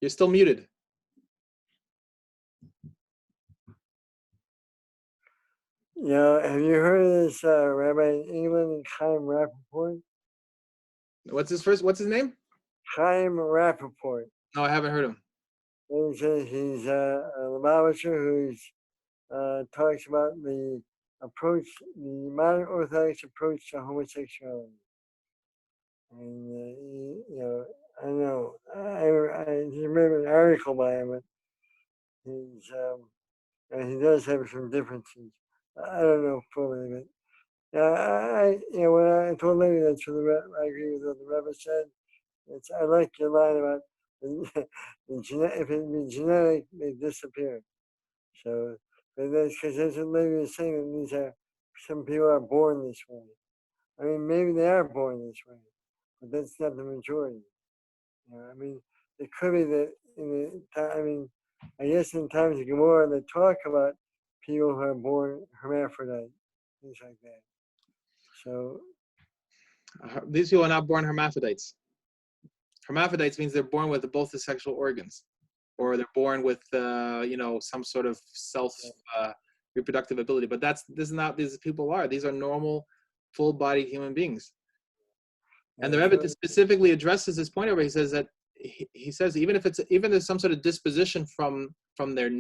You're still muted. Have you heard of this rabbi in England, Chaim Rappaport? What's his name? Chaim Rappaport. No, I haven't heard him. He's a Lubavitcher who's talks about the modern Orthodox approach to homosexuality. And I don't know. I remember an article by him, but he does have some differences. I don't know fully, but when I told Lady that's what I agree with what the Rebbe said. I like your line about if it be genetic, they disappear. So, but that's because that's what Lady was saying. That some people are born this way. I mean, maybe they are born this way, but that's not the majority. I mean, it could be that I guess in times of Gemara they talk about people who are born hermaphrodite, things like that. So these people are not born hermaphrodites. Hermaphrodites means they're born with both the sexual organs, or they're born with some sort of self reproductive ability. But this is not these people are. These are normal, full-bodied human beings. And the Rebbe specifically addresses this point over. He says that he says even there's some sort of disposition from their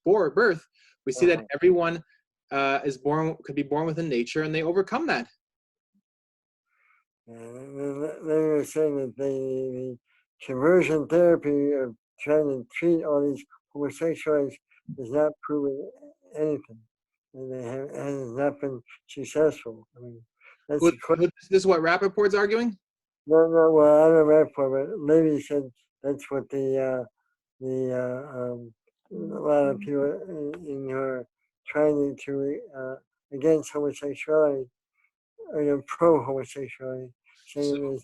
birth, we see that everyone could be born within nature, and they overcome that. They were saying that the conversion therapy of trying to treat all these homosexuals has not proven anything, and it has not been successful. I mean, this is what Rappaport's arguing? No. Well, I don't know Rappaport, but Levy said that's what a lot of people in her trying to against homosexuality. Pro-homosexuality, saying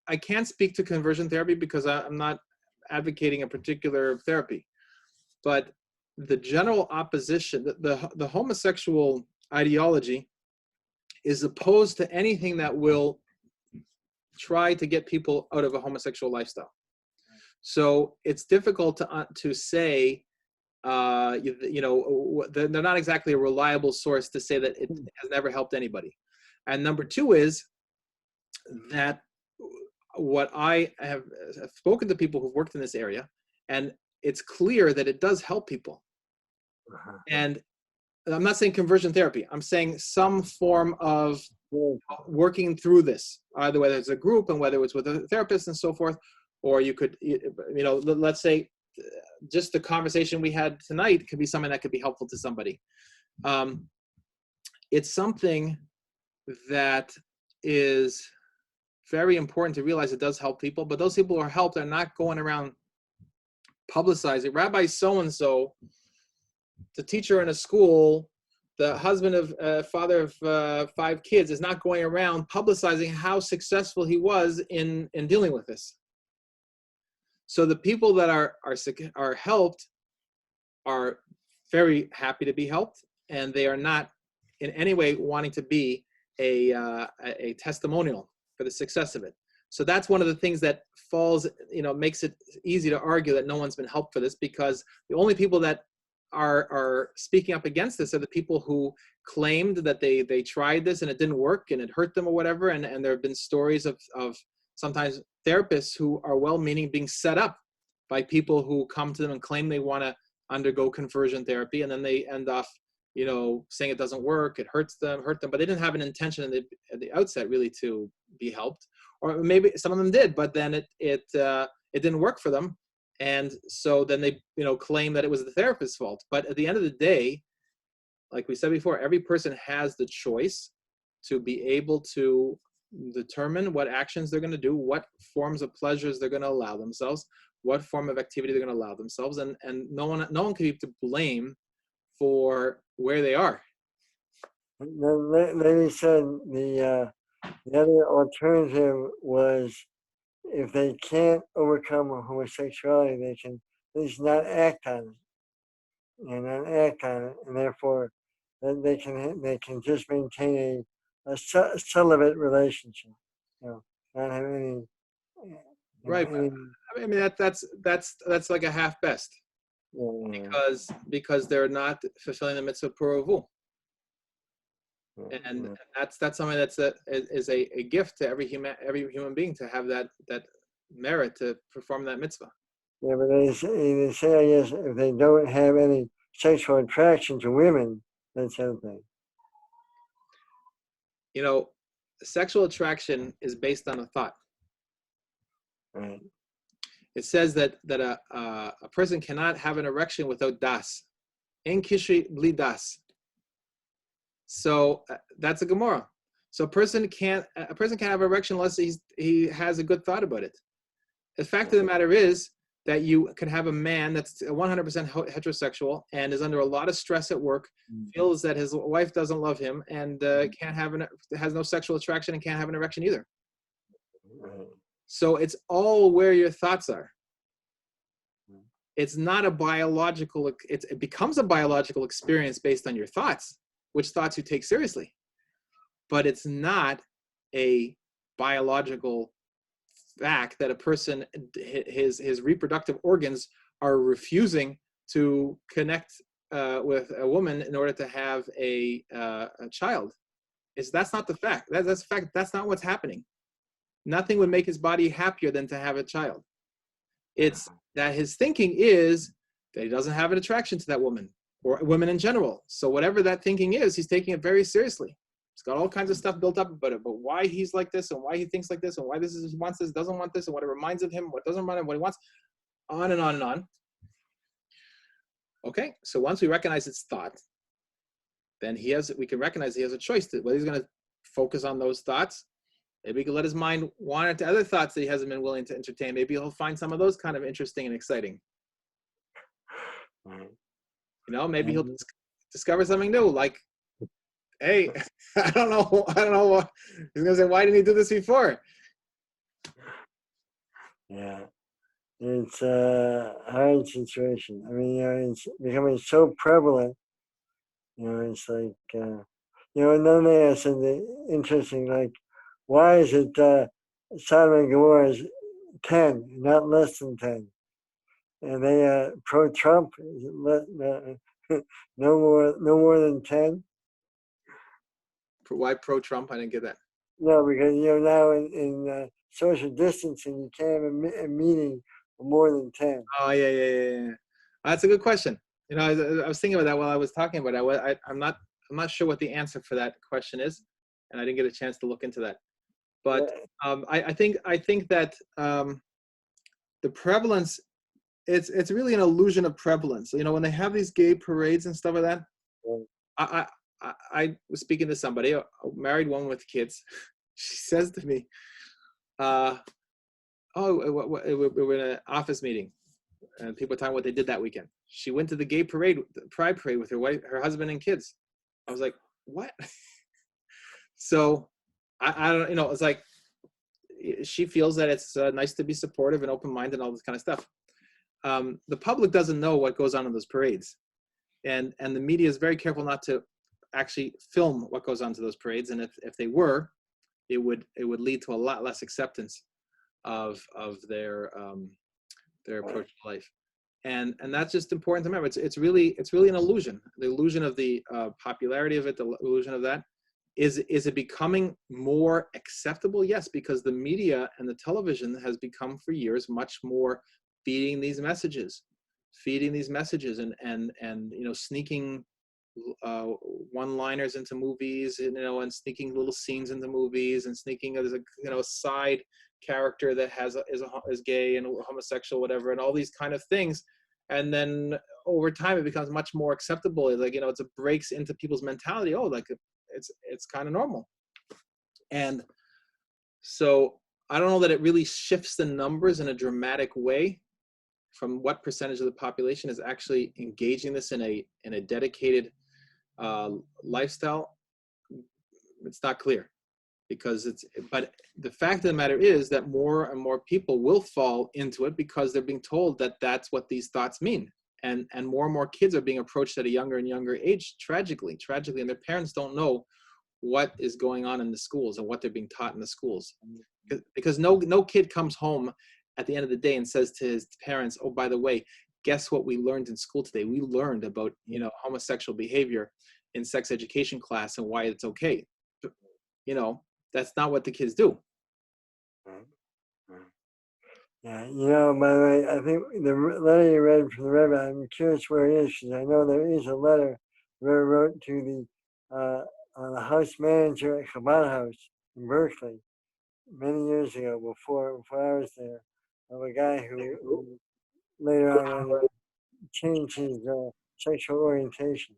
I can't speak to conversion therapy because I'm not advocating a particular therapy, but the general opposition, the homosexual ideology is opposed to anything that will try to get people out of a homosexual lifestyle. So it's difficult to say, they're not exactly a reliable source to say that it has never helped anybody. And number two is that what I have spoken to people who've worked in this area, and it's clear that it does help people. And I'm not saying conversion therapy. I'm saying some form of working through this, either whether it's a group and whether it's with a therapist and so forth, or you could, let's say, just the conversation we had tonight could be something that could be helpful to somebody. It's something that is very important to realize it does help people, but those people who are helped are not going around publicizing. Rabbi so-and-so, the teacher in a school, the husband of father of 5 kids, is not going around publicizing how successful he was in dealing with this. So the people that are helped are very happy to be helped, and they are not in any way wanting to be a testimonial for the success of it. So that's one of the things that makes it easy to argue that no one's been helped for this, because the only people that are speaking up against this are the people who claimed that they tried this and it didn't work and it hurt them or whatever. And there have been stories of sometimes therapists who are well-meaning being set up by people who come to them and claim they want to undergo conversion therapy, and then they end up saying it doesn't work, it hurt them, but they didn't have an intention at the outset really to be helped, or maybe some of them did, but then it didn't work for them, and so then they claim that it was the therapist's fault. But at the end of the day, like we said before, every person has the choice to be able to determine what actions they're going to do, what forms of pleasures they're going to allow themselves, what form of activity they're going to allow themselves, and no one can be to blame for where they are. Then he said the other alternative was, if they can't overcome homosexuality, they can at least not act on it, and therefore then they can just maintain a celibate relationship, not have any Right. I mean that's like a half best because they're not fulfilling the mitzvah puravu. And that's something is a gift to every human being to have that merit to perform that mitzvah. Yeah, but they say, I guess, if they don't have any sexual attraction to women, that's something. You know, sexual attraction is based on a thought. Right. It says that a person cannot have an erection without das. En kishri bli das. So that's a Gemara. So a person can't have an erection unless he has a good thought about it. The fact of the matter is that you can have a man that's 100% heterosexual and is under a lot of stress at work, feels that his wife doesn't love him, and has no sexual attraction and can't have an erection either. So it's all where your thoughts are. It's not a biological. It becomes a biological experience based on your thoughts, which thoughts you take seriously, but it's not a biological fact that a person, his reproductive organs are refusing to connect with a woman in order to have a child. That's not the fact. That's a fact. That's not what's happening. Nothing would make his body happier than to have a child. It's that his thinking is that he doesn't have an attraction to that woman or women in general. So whatever that thinking is, he's taking it very seriously. He's got all kinds of stuff built up about it, but why he's like this and why he thinks like this and why he wants this, doesn't want this, and what it reminds of him, what doesn't remind him, what he wants, on and on and on. Okay, so once we recognize it's thought, then we can recognize he has a choice to whether he's going to focus on those thoughts. Maybe he can let his mind wander to other thoughts that he hasn't been willing to entertain. Maybe he'll find some of those kind of interesting and exciting. You know, maybe he'll discover something new, like, hey, I don't know. He's gonna say, why didn't he do this before? Yeah, it's a hard situation. I mean, it's becoming so prevalent. It's like, another thing I said, interesting, like, why is it Sodom and Gomorrah is 10, not less than 10? And they pro-Trump, no more than 10? Why pro-Trump? I didn't get that. No, because now in social distancing, you can't have a meeting of more than 10. Oh yeah. That's a good question. I was thinking about that while I was talking about it. I'm not sure what the answer for that question is, and I didn't get a chance to look into that. But I think that the prevalence, it's really an illusion of prevalence. When they have these gay parades and stuff like that, I was speaking to somebody, a married woman with kids. She says to me, we were in an office meeting, and people were talking about what they did that weekend. She went to the gay parade, the pride parade, with her husband and kids. I was like, what? So I don't, it's like she feels that it's nice to be supportive and open-minded and all this kind of stuff. The public doesn't know what goes on in those parades, and the media is very careful not to actually film what goes on to those parades. And if they were, it would lead to a lot less acceptance of their approach to life. And that's just important to remember. It's really an illusion. The illusion of the popularity of it, the illusion of that. Is it becoming more acceptable? Yes, because the media and the television has become for years much more feeding these messages and sneaking one-liners into movies, and sneaking little scenes into movies, and sneaking as a side character that is gay and homosexual, whatever, and all these kind of things. And then over time, it becomes much more acceptable. It breaks into people's mentality. Oh, like it's kind of normal. And so I don't know that it really shifts the numbers in a dramatic way from what percentage of the population is actually engaging this in a dedicated lifestyle. It's not clear, but the fact of the matter is that more and more people will fall into it because they're being told that that's what these thoughts mean. And more kids are being approached at a younger and younger age, tragically, and their parents don't know what is going on in the schools and what they're being taught in the schools, because no kid comes home at the end of the day and says to his parents, oh, by the way, guess what we learned in school today? We learned about, homosexual behavior in sex education class and why it's okay. That's not what the kids do. Yeah, by the way, I think the letter you read from the Rebbe, I'm curious where it is, because I know there is a letter the Rebbe wrote to the house manager at Chabad House in Berkeley many years ago, before I was there, of a guy who later on changed his sexual orientation,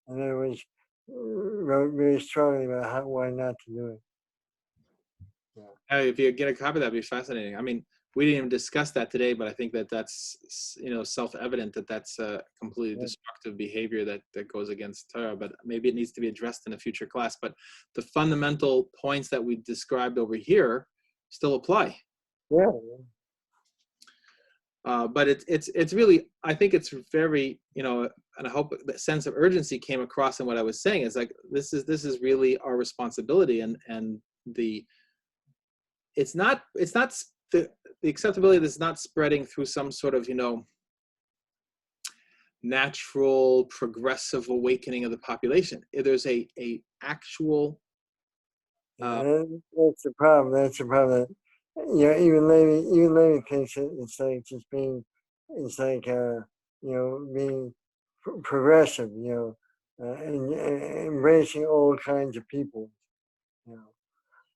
and it was wrote very strongly about why not to do it. If you get a copy, that'd be fascinating. I mean, we didn't even discuss that today, but I think that's self-evident that that's a completely destructive behavior that goes against Torah. But maybe it needs to be addressed in a future class. But the fundamental points that we described over here still apply. Yeah. But it's really, I think it's very, and I hope the sense of urgency came across in what I was saying. Is like this is really our responsibility, and it's not the acceptability that's not spreading through some sort of natural progressive awakening of the population. There's a actual that's the problem. That's the problem. Even Levi thinks it's like just being, it's like being progressive, and embracing all kinds of people,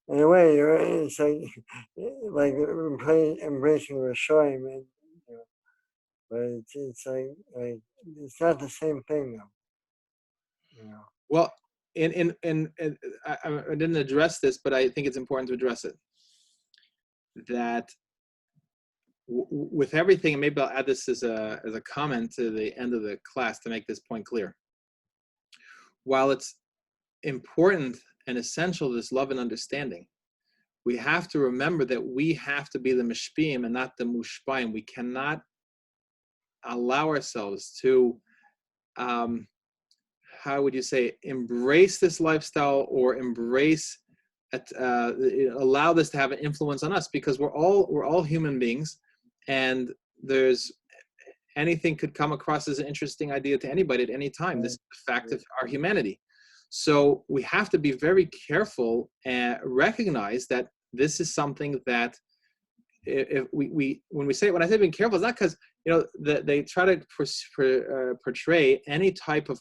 In a way, it's like embracing Rishonim, and but it's like it's not the same thing, though. Well, I didn't address this, but I think it's important to address it. That with everything, and maybe I'll add this as a comment to the end of the class to make this point clear. While it's important and essential, this love and understanding, we have to remember that we have to be the mishpim and not the mushpaim. We cannot allow ourselves to, how would you say, embrace this lifestyle or allow this to have an influence on us, because we're all human beings, and anything could come across as an interesting idea to anybody at any time. This is the fact of our humanity. So we have to be very careful and recognize that this is something that when I say being careful, it's not because they try to portray any type of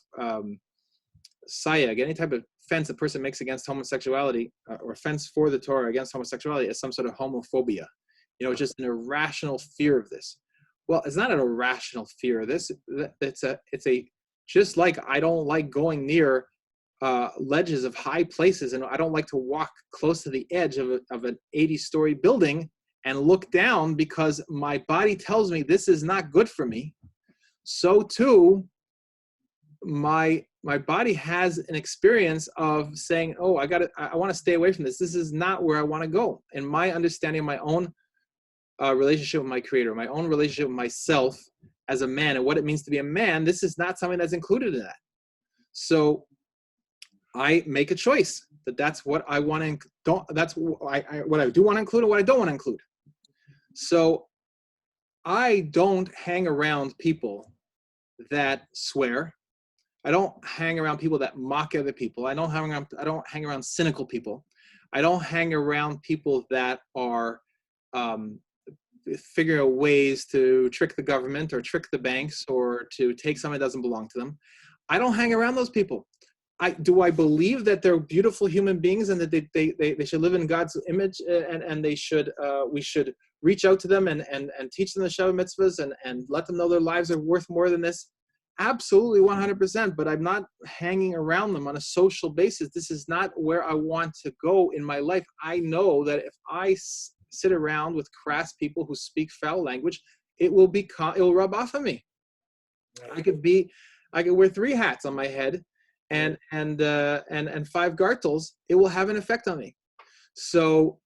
sayag, any type of offense a person makes against homosexuality or offense for the Torah against homosexuality as some sort of homophobia. Just an irrational fear of this. Well, it's not an irrational fear of this. It's a just like I don't like going near ledges of high places, and I don't like to walk close to the edge of an 80-story building and look down because my body tells me this is not good for me. So too, my body has an experience of saying, oh, I want to stay away from this. This is not where I want to go. And my understanding of my own relationship with my Creator, my own relationship with myself as a man, and what it means to be a man, this is not something that's included in that. So I make a choice that's what I want to that's what I do want to include and what I don't want to include. So I don't hang around people that swear. I don't hang around people that mock other people. I don't hang around cynical people. I don't hang around people that are figuring out ways to trick the government or trick the banks or to take something that doesn't belong to them. I don't hang around those people. Do I believe that they're beautiful human beings and that they should live in God's image, and we should reach out to them and teach them the Shabbat mitzvahs and let them know their lives are worth more than this? Absolutely, 100%. But I'm not hanging around them on a social basis. This is not where I want to go in my life. I know that if I sit around with crass people who speak foul language, it will rub off on me. I could wear 3 hats on my head and 5 gartels. It will have an effect on me. So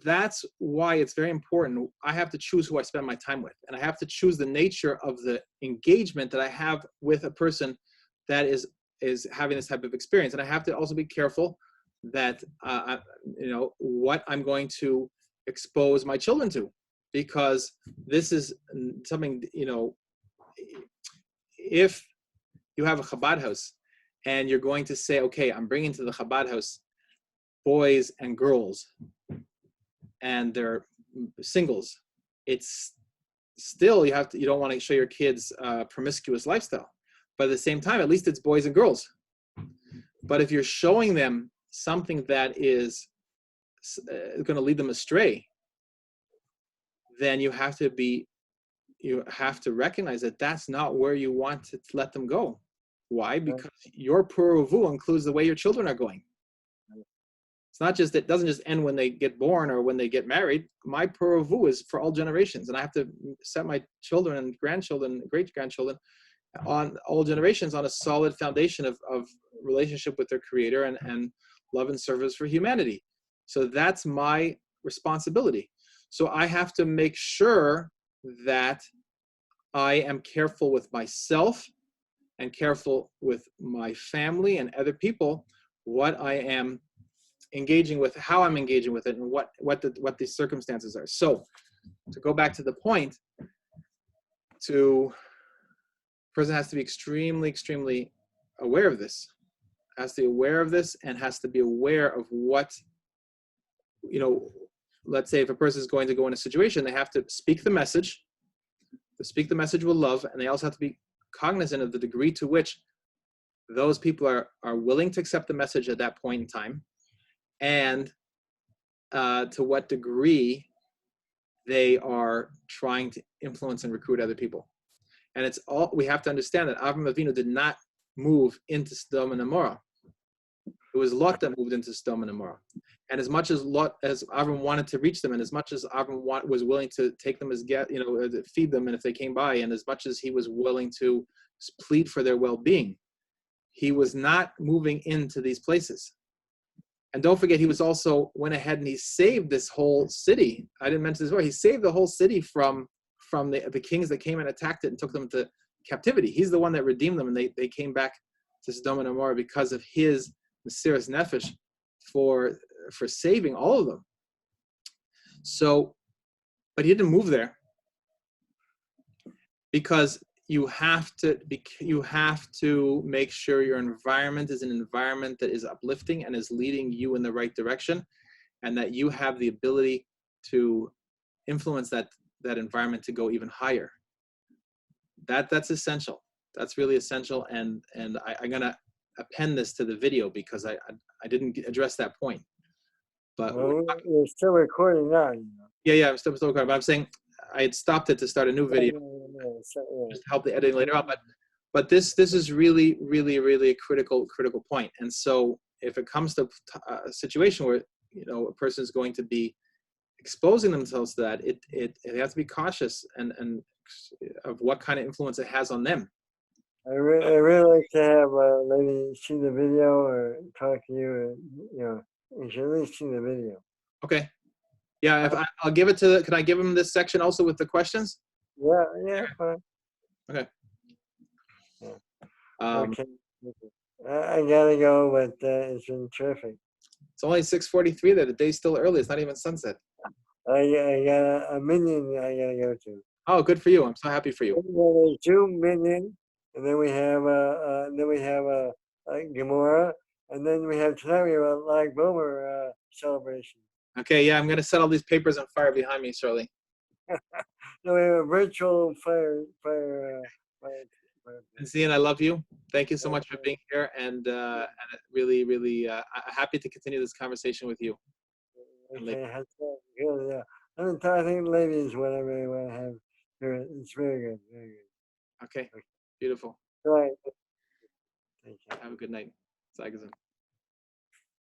that's why it's very important. I have to choose who I spend my time with, and I have to choose the nature of the engagement that I have with a person that is having this type of experience. And I have to also be careful that what I'm going to expose my children to, because this is something, if you have a Chabad house and you're going to say, okay, I'm bringing to the Chabad house boys and girls and they're singles, it's still, you don't want to show your kids a promiscuous lifestyle, but at the same time, at least it's boys and girls. But if you're showing them something that is going to lead them astray, then you have to recognize that that's not where you want to let them go. Why? Because your puravu includes the way your children are going. It's not just, it doesn't just end when they get born or when they get married. My puravu is for all generations, and I have to set my children and grandchildren, great-grandchildren, on all generations on a solid foundation of relationship with their creator and love and service for humanity. So that's my responsibility. So I have to make sure that I am careful with myself and careful with my family and other people, what I am engaging with, how I'm engaging with it, and what the circumstances are. So to go back to the point, person has to be extremely, extremely aware of this, has to be aware of this, and has to be aware of what, let's say if a person is going to go in a situation, they have to speak the message with love, and they also have to be cognizant of the degree to which those people are willing to accept the message at that point in time, and to what degree they are trying to influence and recruit other people. And it's all, we have to understand that Avram Avinu did not move into Sodom and Gomorrah. It was Lot that moved into Sodom and Gomorrah. And as much as Avram wanted to reach them, and as much as Avram was willing to take them as feed them, and if they came by, and as much as he was willing to plead for their well-being, he was not moving into these places. And don't forget, he was also went ahead and he saved this whole city. I didn't mention this before. He saved the whole city from the kings that came and attacked it and took them to captivity. He's the one that redeemed them, and they came back to Sodom and Gomorrah because of his Mesiras Nefesh for saving all of them. So, but he didn't move there because you have to make sure your environment is an environment that is uplifting and is leading you in the right direction, and that you have the ability to influence that environment to go even higher. That's essential. That's really essential, and I'm gonna append this to the video because I didn't address that point. But you're still recording now. Yeah, I'm still recording. But I'm saying I had stopped it to start a new video just to help the editing later on. But this is really, really, really a critical point. And so if it comes to a situation where a person is going to be exposing themselves to that, they have to be cautious and of what kind of influence it has on them. I really like to have maybe see the video or talk to you. You should at least see the video. Okay. Yeah, I'll give it to. Can I give him this section also with the questions? Yeah, fine. Okay. Okay. I gotta go, but it's been terrific. It's only 6:43 there. The day's still early. It's not even sunset. I got a minion I gotta go to. Oh, good for you. I'm so happy for you. 2 million, and then we have a Gemara, and then we have tonight we have a Lag Bomer celebration. Okay, yeah, I'm gonna set all these papers on fire behind me shortly. So we have a virtual fire. And Zian, I love you. Thank you so much for being here, and really, really happy to continue this conversation with you. Okay, that's good. Yeah, I think lady is what I really want to have here. It's very good, very good. Okay, beautiful. Right. Thank you. Have a good night. Zagazin.